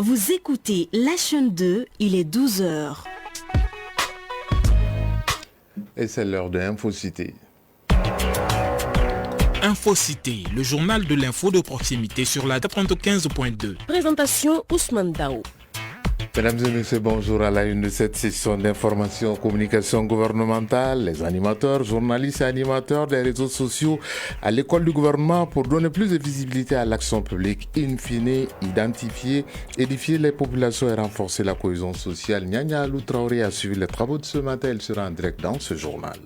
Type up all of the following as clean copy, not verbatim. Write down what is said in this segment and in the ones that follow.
Vous écoutez la chaîne 2, il est 12 heures. Et c'est l'heure de Infocité. Infocité, le journal de l'info de proximité sur la 95.2. Présentation Ousmane Dao. Mesdames et messieurs, bonjour à la une de cette session d'information communication gouvernementale. Les animateurs, journalistes et animateurs des réseaux sociaux à l'école du gouvernement pour donner plus de visibilité à l'action publique, in fine, identifier, édifier les populations et renforcer la cohésion sociale. Nyanya Alou Traoré a suivi les travaux de ce matin. Elle sera en direct dans ce journal.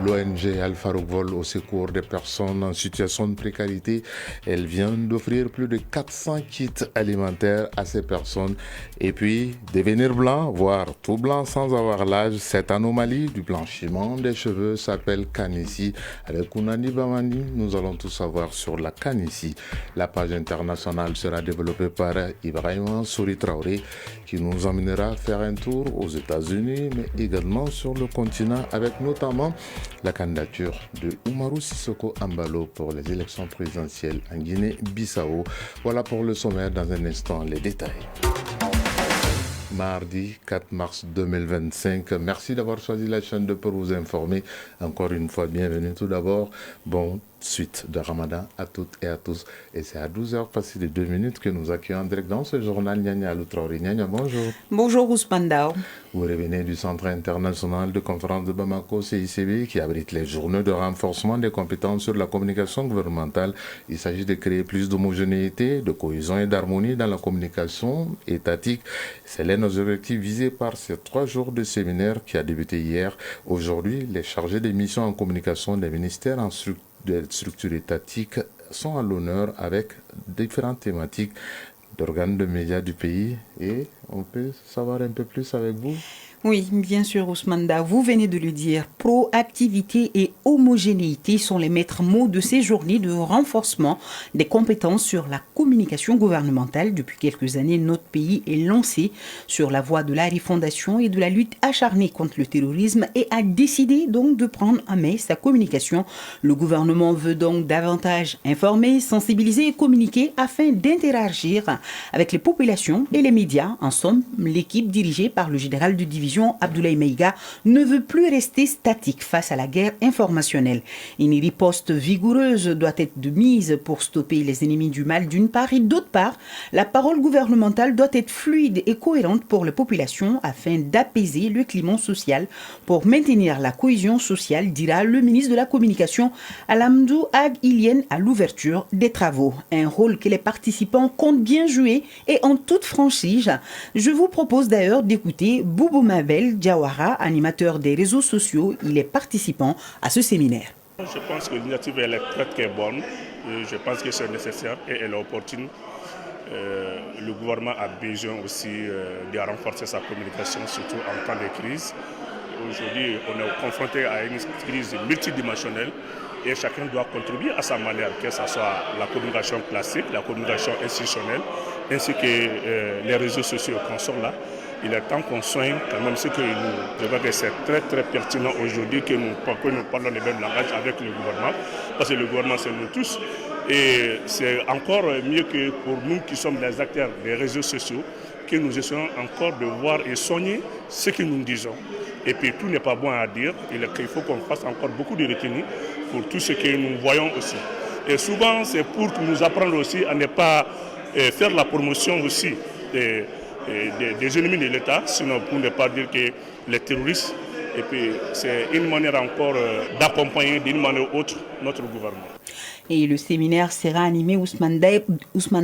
L'ONG Al-Farouk vole au secours des personnes en situation de précarité. Elle vient d'offrir plus de 400 kits alimentaires à ces personnes. Et puis, devenir blanc, voire tout blanc sans avoir l'âge, cette anomalie du blanchiment des cheveux s'appelle Kanissi. Avec Kounani Bamani, nous allons tout savoir sur la Kanissi. La page internationale sera développée par Ibrahim Souri Traoré, qui nous emmènera faire un tour aux États-Unis, mais également sur le continent, avec notamment la candidature de Oumarou Sissoko Ambalo pour les élections présidentielles en Guinée-Bissau. Voilà pour le sommaire, dans un instant les détails. Mardi 4 mars 2025. Merci d'avoir choisi la chaîne 2 pour vous informer. Encore une fois, bienvenue tout d'abord. Bon suite de Ramadan à toutes et à tous. Et c'est à 12h passé de 2 minutes que nous accueillons en direct dans ce journal. Nyanya Alou Traoré. Nyanya, bonjour. Bonjour Ousmane Dao. Vous revenez du Centre international de conférence de Bamako, CICB, qui abrite les journées de renforcement des compétences sur la communication gouvernementale. Il s'agit de créer plus d'homogénéité, de cohésion et d'harmonie dans la communication étatique. C'est l'un des objectifs visés par ces 3 jours de séminaire qui a débuté hier. Aujourd'hui, les chargés des missions en communication des ministères des structures étatiques sont à l'honneur avec différentes thématiques d'organes de médias du pays. Et on peut savoir un peu plus avec vous? Oui, bien sûr Ousmane Dao, vous venez de le dire, proactivité et homogénéité sont les maîtres mots de ces journées de renforcement des compétences sur la communication gouvernementale. Depuis quelques années, notre pays est lancé sur la voie de la refondation et de la lutte acharnée contre le terrorisme et a décidé donc de prendre en main sa communication. Le gouvernement veut donc davantage informer, sensibiliser et communiquer afin d'interagir avec les populations et les médias. En somme, l'équipe dirigée par le général de division Abdoulaye Maïga ne veut plus rester statique face à la guerre informationnelle. Une riposte vigoureuse doit être de mise pour stopper les ennemis du mal d'une part et d'autre part, la parole gouvernementale doit être fluide et cohérente pour les populations afin d'apaiser le climat social pour maintenir la cohésion sociale, dira le ministre de la Communication Alamdou Ag Ilien à l'ouverture des travaux. Un rôle que les participants comptent bien jouer et en toute franchise. Je vous propose d'ailleurs d'écouter Boubou Mabel Diawara, animateur des réseaux sociaux. Il est participant à ce séminaire. Je pense que l'initiative est très bonne. Je pense que c'est nécessaire et elle est opportune. Le gouvernement a besoin aussi de renforcer sa communication, surtout en temps de crise. Aujourd'hui, on est confronté à une crise multidimensionnelle et chacun doit contribuer à sa manière, que ce soit la communication classique, la communication institutionnelle, ainsi que les réseaux sociaux qu'on sort là. Il est temps qu'on soigne quand même ce que nous. Je crois que c'est très pertinent aujourd'hui que nous parlons le même langage avec le gouvernement, parce que le gouvernement c'est nous tous. Et c'est encore mieux que pour nous qui sommes les acteurs des réseaux sociaux, que nous essayons encore de voir et soigner ce que nous disons. Et puis tout n'est pas bon à dire, il faut qu'on fasse encore beaucoup de retenue pour tout ce que nous voyons aussi. Et souvent c'est pour nous apprendre aussi à ne pas faire la promotion aussi des ennemis de l'État, sinon pour ne pas dire que les terroristes. Et puis c'est une manière encore d'accompagner d'une manière ou autre notre gouvernement. Et le séminaire sera animé Ousmane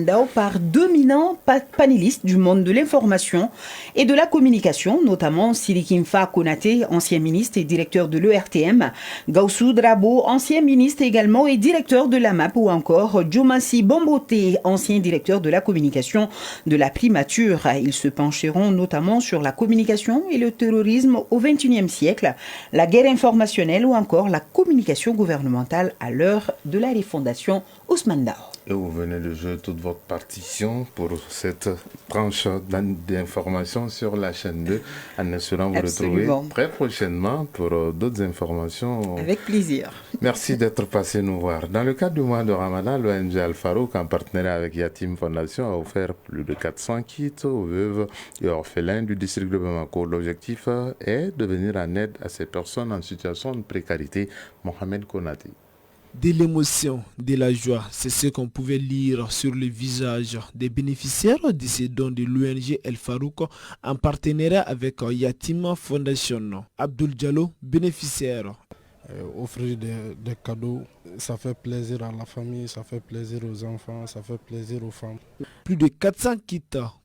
Dao par 2 éminents panélistes du monde de l'information et de la communication, notamment Sirikimfa Konaté, ancien ministre et directeur de l'ERTM, Gaussou Drabo, ancien ministre également et directeur de l'AMAP, ou encore Diomassi Bombote, ancien directeur de la communication de la primature. Ils se pencheront notamment sur la communication et le terrorisme au XXIe siècle, la guerre informationnelle ou encore la communication gouvernementale à l'heure de la réforme. Fondation Ousmane Dao. Et vous venez de jouer toute votre partition pour cette tranche d'informations sur la chaîne 2, en espérant vous retrouver très prochainement pour d'autres informations. Avec plaisir. Merci d'être passé nous voir. Dans le cadre du mois de Ramadan, l'ONG Al Farouk, en partenariat avec Yatim Fondation, a offert plus de 400 kits aux veuves et orphelins du district de Bamako. L'objectif est de venir en aide à ces personnes en situation de précarité. Mohamed Konati. De l'émotion, de la joie, c'est ce qu'on pouvait lire sur le visage des bénéficiaires de ces dons de l'ONG El Farouk en partenariat avec Yatim Fondation. Abdul Diallo, bénéficiaire. Offrir des cadeaux, ça fait plaisir à la famille, ça fait plaisir aux enfants, ça fait plaisir aux femmes. Plus de 400 kits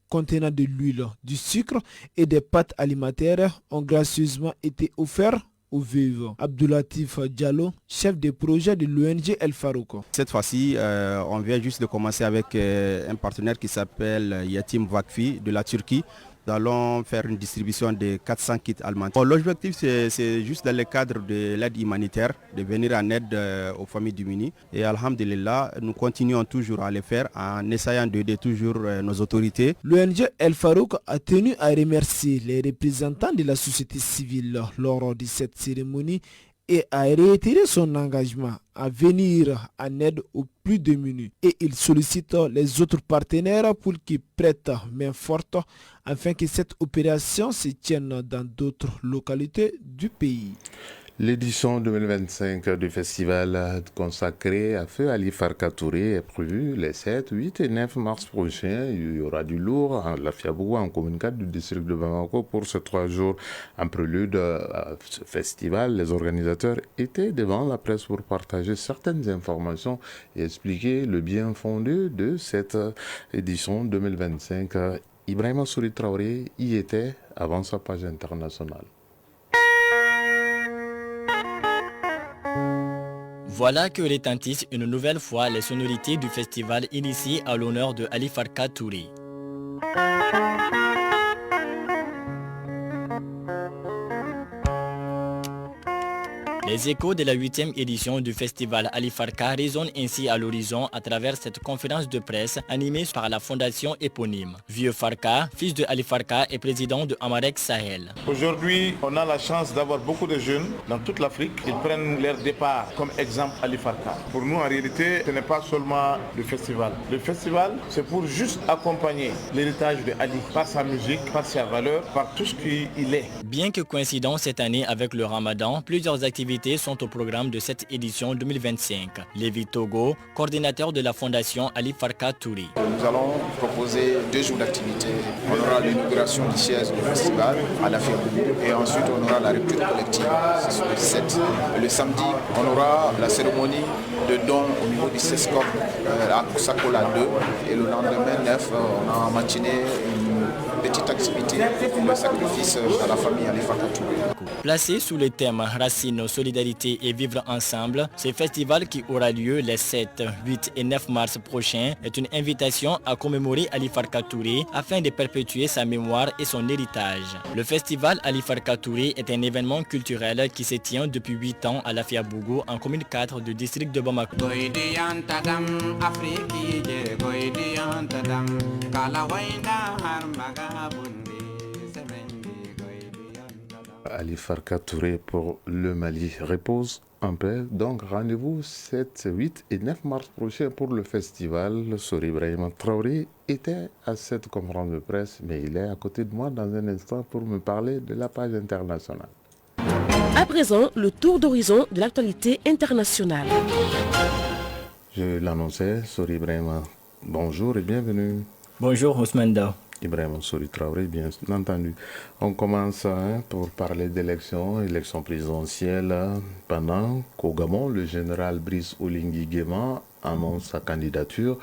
contenant de l'huile, du sucre et des pâtes alimentaires ont gracieusement été offerts aux veuves. Abdoulatif Diallo, chef de projet de l'ONG El Farouk. Cette fois-ci, on vient juste de commencer avec un partenaire qui s'appelle Yatim Vakfi de la Turquie. Nous allons faire une distribution de 400 kits alimentaires. L'objectif, c'est juste dans le cadre de l'aide humanitaire, de venir en aide aux familles démunies. Et alhamdulillah, nous continuons toujours à le faire en essayant d'aider toujours nos autorités. L'ONG El Farouk a tenu à remercier les représentants de la société civile lors de cette cérémonie et a réitéré son engagement à venir en aide aux plus démunis. Et il sollicite les autres partenaires pour qu'ils prêtent main forte afin que cette opération se tienne dans d'autres localités du pays. L'édition 2025 du festival consacré à Feu Ali Farka Touré est prévue les 7, 8 et 9 mars prochains. Il y aura du lourd à la Fiabougou, en commune 4 du district de Bamako pour ces 3 jours. En prélude à ce festival, les organisateurs étaient devant la presse pour partager certaines informations et expliquer le bien fondé de cette édition 2025. Ibrahima Souri Traoré y était avant sa page internationale. Voilà que retentissent une nouvelle fois les sonorités du festival initié à l'honneur de Ali Farka Touré. Les échos de la 8e édition du festival Ali Farka résonnent ainsi à l'horizon à travers cette conférence de presse animée par la fondation éponyme. Vieux Farka, fils de Ali Farka et président de Amarek Sahel. Aujourd'hui, on a la chance d'avoir beaucoup de jeunes dans toute l'Afrique. Ils prennent leur départ comme exemple Ali Farka. Pour nous, en réalité, ce n'est pas seulement le festival. Le festival, c'est pour juste accompagner l'héritage de Ali par sa musique, par sa valeur, par tout ce qu'il est. Bien que coïncidant cette année avec le Ramadan, plusieurs activités sont au programme de cette édition 2025. Lévi Togo, coordinateur de la fondation Ali Farka Touré. Nous allons proposer 2 jours d'activité. On aura l'inauguration du siège du festival à la Fiabougou et ensuite on aura la rupture collective, c'est sur le 17. Le samedi, on aura la cérémonie de don au niveau du CESCOP à Sakola 2 et le lendemain 9, on a en matinée une petite activité pour le sacrifice à la famille Ali Farka Touré. Placé sous le thème Racines, Solidarité et Vivre Ensemble, ce festival qui aura lieu les 7, 8 et 9 mars prochains est une invitation à commémorer Ali Farka Touré afin de perpétuer sa mémoire et son héritage. Le festival Ali Farka Touré est un événement culturel qui se tient depuis 8 ans à la Fiabougou en commune 4 du district de Bamako. Ali Farka Touré pour le Mali repose en paix. Donc rendez-vous 7, 8 et 9 mars prochain pour le festival. Souri Ibrahima Traoré était à cette conférence de presse, mais il est à côté de moi dans un instant pour me parler de la page internationale. À présent, le tour d'horizon de l'actualité internationale. Je l'annonçais, Souri Ibrahima, bonjour et bienvenue. Bonjour Ousmane Dao. Ibrahima Souri Traoré, bien entendu. On commence pour parler d'élections présidentielles. Pendant qu'au Gabon, le général Brice Oligui Nguema annonce sa candidature,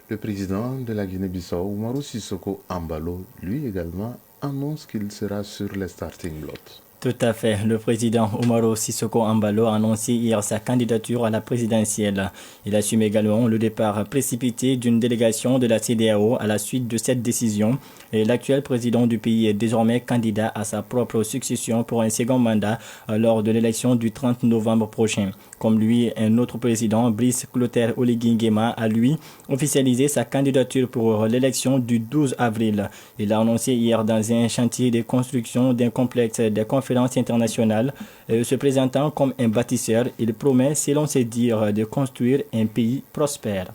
le président de la Guinée-Bissau, Umaru Sissoko Embalo, lui également, annonce qu'il sera sur les starting blocks. Tout à fait. Le président Umaro Sissoko Embalo a annoncé hier sa candidature à la présidentielle. Il assume également le départ précipité d'une délégation de la CEDEAO à la suite de cette décision. Et l'actuel président du pays est désormais candidat à sa propre succession pour un second mandat lors de l'élection du 30 novembre prochain. Comme lui, un autre président, Brice Clotaire Oligui Nguema, a lui officialisé sa candidature pour l'élection du 12 avril. Il a annoncé hier dans un chantier de construction d'un complexe de conférences internationales, se présentant comme un bâtisseur, il promet, selon ses dires, de construire un pays prospère.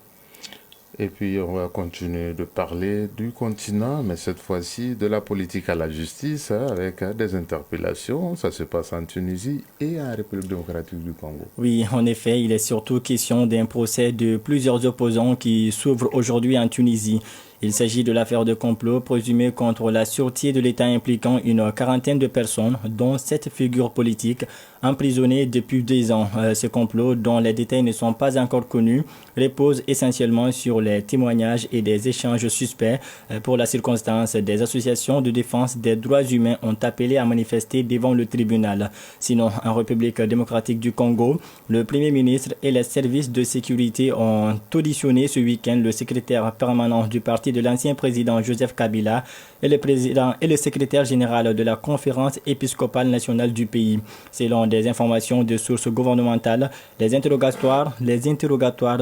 Et puis on va continuer de parler du continent, mais cette fois-ci de la politique à la justice, avec des interpellations. Ça se passe en Tunisie et en République démocratique du Congo. Oui, en effet, il est surtout question d'un procès de plusieurs opposants qui s'ouvre aujourd'hui en Tunisie. Il s'agit de l'affaire de complot présumée contre la sûreté de l'État impliquant une quarantaine de personnes, dont 7 figures politiques emprisonnées depuis 2 ans. Ce complot, dont les détails ne sont pas encore connus, repose essentiellement sur les témoignages et des échanges suspects. Pour la circonstance, des associations de défense des droits humains ont appelé à manifester devant le tribunal. Sinon, en République démocratique du Congo, le Premier ministre et les services de sécurité ont auditionné ce week-end le secrétaire permanent du parti de l'ancien président Joseph Kabila et le président et le secrétaire général de la conférence épiscopale nationale du pays. Selon des informations de sources gouvernementales, les interrogatoires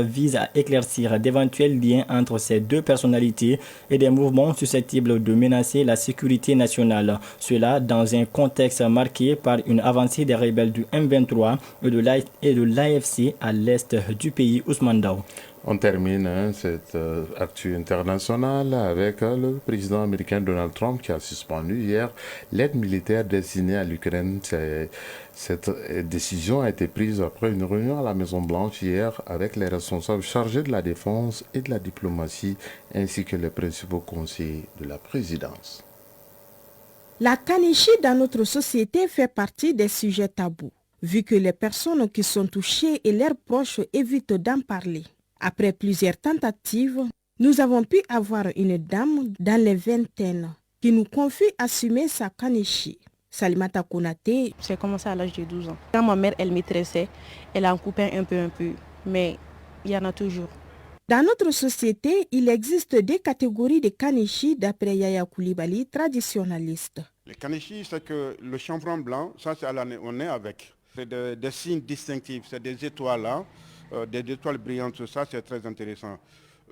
visent à éclaircir d'éventuels liens entre ces deux personnalités et des mouvements susceptibles de menacer la sécurité nationale. Cela dans un contexte marqué par une avancée des rebelles du M23 et de l'AFC à l'est du pays, Ousmane Daw. On termine cette actu internationale avec le président américain Donald Trump qui a suspendu hier l'aide militaire destinée à l'Ukraine. Cette décision a été prise après une réunion à la Maison-Blanche hier avec les responsables chargés de la défense et de la diplomatie ainsi que les principaux conseillers de la présidence. La kanichi dans notre société fait partie des sujets tabous, vu que les personnes qui sont touchées et leurs proches évitent d'en parler. Après plusieurs tentatives, nous avons pu avoir une dame dans les vingtaines qui nous confie assumer sa kanichi. Salimata Konaté. J'ai commencé à l'âge de 12 ans. Quand ma mère, elle maîtrisait, elle en coupait un peu, mais il y en a toujours. Dans notre société, il existe des catégories de kanichi d'après Yaya Koulibaly, traditionnaliste. Le kanichi, c'est que le chambran blanc, ça c'est on est avec. C'est des signes distinctifs, c'est des étoiles, des étoiles brillantes, ça c'est très intéressant.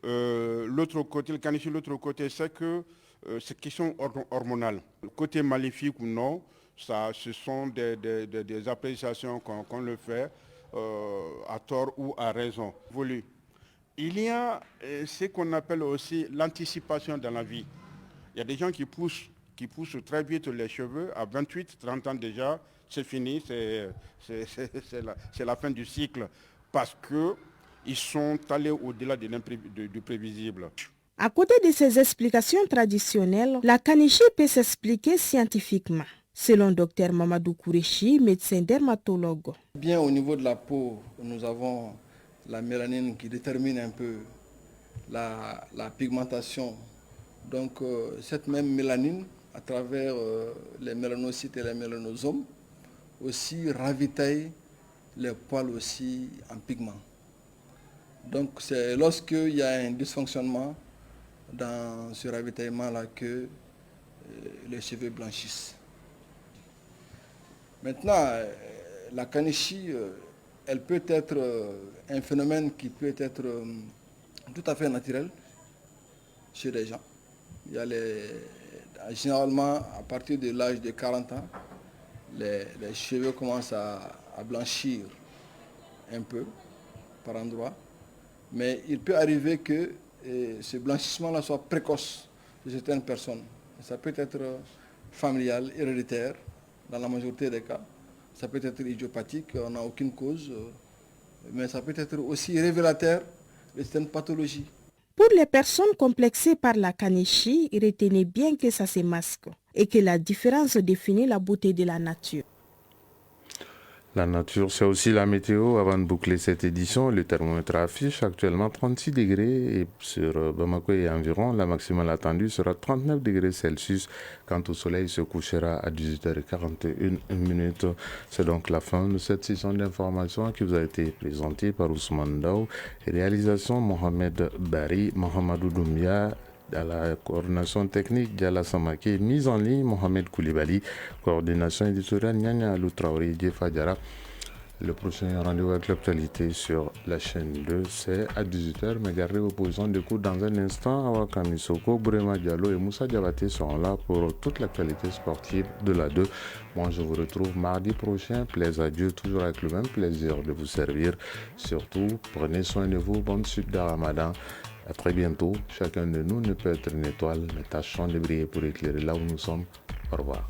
L'autre côté, le kanichi, l'autre côté, c'est que c'est question hormonale. Côté maléfique ou non, ça, ce sont des appréciations qu'on le fait à tort ou à raison. Voulu. Il y a ce qu'on appelle aussi l'anticipation dans la vie. Il y a des gens qui poussent très vite les cheveux. À 28, 30 ans déjà, c'est fini, c'est la fin du cycle. Parce qu'ils sont allés au-delà du prévisible. À côté de ces explications traditionnelles, la kanichi peut s'expliquer scientifiquement. Selon Dr Mamadou Kourechi, médecin dermatologue. Bien au niveau de la peau, nous avons la mélanine qui détermine un peu la pigmentation. Donc cette même mélanine, à travers les mélanocytes et les mélanosomes, aussi ravitaille les poils aussi en pigments. Donc c'est lorsqu'il y a un dysfonctionnement dans ce ravitaillement-là que les cheveux blanchissent. Maintenant, la kanichi, elle peut être un phénomène qui peut être tout à fait naturel chez les gens. Il y a généralement, à partir de l'âge de 40 ans, les cheveux commencent à blanchir un peu par endroits. Mais il peut arriver que ce blanchissement-là soit précoce chez certaines personnes. Ça peut être familial, héréditaire, dans la majorité des cas. Ça peut être idiopathique, on n'a aucune cause. Mais ça peut être aussi révélateur de certaines pathologies. Pour les personnes complexées par la kanichi, retenez bien que ça se masque et que la différence définit la beauté de la nature. La nature, c'est aussi la météo. Avant de boucler cette édition, le thermomètre affiche actuellement 36 degrés et sur Bamako et environ, la maximale attendue sera 39 degrés Celsius quand au soleil se couchera à 18h41. C'est donc la fin de cette session d'information qui vous a été présentée par Ousmane Daou. Réalisation Mohamed Bari, Mohamedou Doumbia. À la coordination technique, Diala Samake, mise en ligne, Mohamed Koulibaly, coordination éditoriale, Nyanya Alou Traoré, Djefa Diara. Le prochain rendez-vous avec l'actualité sur la chaîne 2, c'est à 18h. Mais gardez vos positions d'écoute dans un instant. Awa Kamisoko, Bourema Diallo et Moussa Diabaté seront là pour toute l'actualité sportive de la 2. Moi, je vous retrouve mardi prochain. Plaisir à Dieu, toujours avec le même plaisir de vous servir. Surtout, prenez soin de vous. Bonne suite de Ramadan. À très bientôt. Chacun de nous ne peut être une étoile, mais tâchons de briller pour éclairer là où nous sommes. Au revoir.